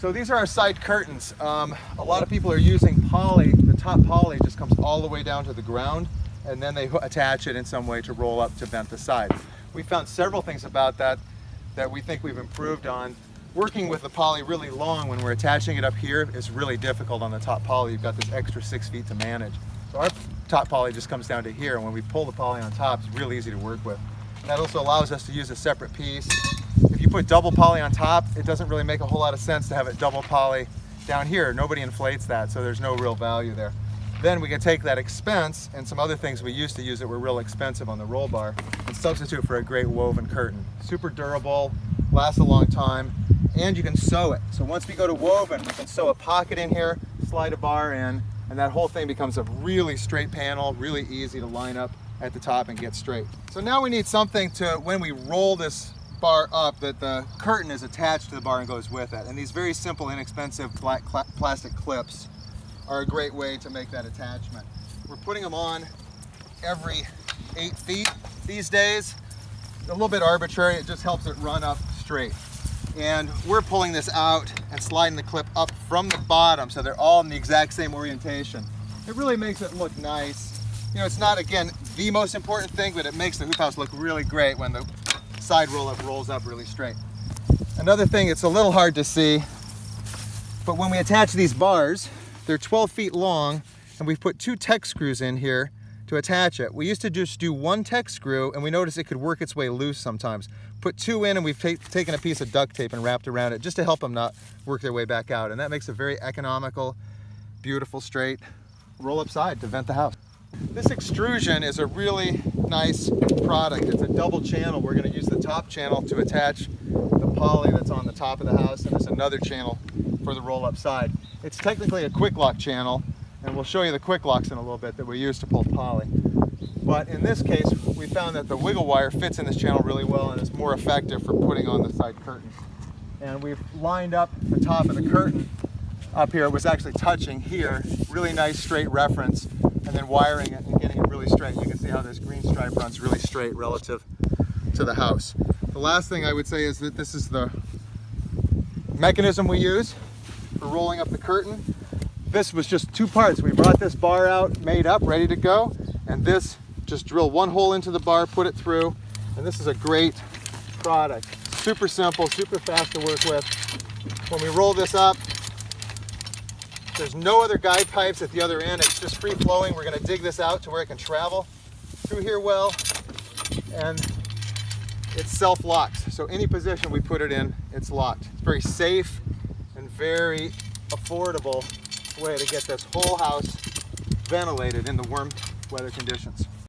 So these are our side curtains. A lot of people are using poly. The top poly just comes all the way down to the ground, and then they attach it in some way to roll up to vent the side. We found several things about that we think we've improved on. Working with the poly really long when we're attaching it up here is really difficult on the top poly. You've got this extra 6 feet to manage. So our top poly just comes down to here, and when we pull the poly on top, it's really easy to work with. And that also allows us to use a separate piece. If you put double poly on top, it doesn't really make a whole lot of sense to have it double poly down here. Nobody inflates that, so there's no real value there. Then we can take that expense and some other things we used to use that were real expensive on the roll bar and substitute for a great woven curtain. Super durable, lasts a long time, and you can sew it. So once we go to woven, we can sew a pocket in here, slide a bar in, and that whole thing becomes a really straight panel, really easy to line up at the top and get straight. So now we need something to, when we roll this bar up, that the curtain is attached to the bar and goes with it. And these very simple, inexpensive black plastic clips are a great way to make that attachment. We're putting them on every 8 feet these days. A little bit arbitrary, it just helps it run up straight. And we're pulling this out and sliding the clip up from the bottom so they're all in the exact same orientation. It really makes it look nice. You know, it's not, again, the most important thing, but it makes the hoop house look really great when the side roll-up rolls up really straight. Another thing, it's a little hard to see, but when we attach these bars, they're 12 feet long, and we've put 2 Tek screws in here to attach it. We used to just do 1 Tek screw, and we noticed it could work its way loose sometimes. Put 2 in, and we've taken a piece of duct tape and wrapped around it just to help them not work their way back out. And that makes a very economical, beautiful, straight roll-up side to vent the house. This extrusion is a really nice product. It's a double channel. We're going to use the top channel to attach the poly that's on the top of the house, and there's another channel for the roll-up side. It's technically a quick lock channel, and we'll show you the quick locks in a little bit that we use to pull poly. But in this case, we found that the wiggle wire fits in this channel really well and is more effective for putting on the side curtain. And we've lined up the top of the curtain up here. It was actually touching here. Really nice straight reference, and then wiring it and getting it really straight. You can see how this green stripe runs really straight relative to the house. The last thing I would say is that this is the mechanism we use for rolling up the curtain. This was just 2 parts. We brought this bar out, made up, ready to go, and this, just drill 1 hole into the bar, put it through, and this is a great product. Super simple, super fast to work with. When we roll this up, there's no other guide pipes at the other end. It's just free flowing. We're going to dig this out to where it can travel through here well, and it's self-locks. So any position we put it in, it's locked. It's very safe and very affordable way to get this whole house ventilated in the warm weather conditions.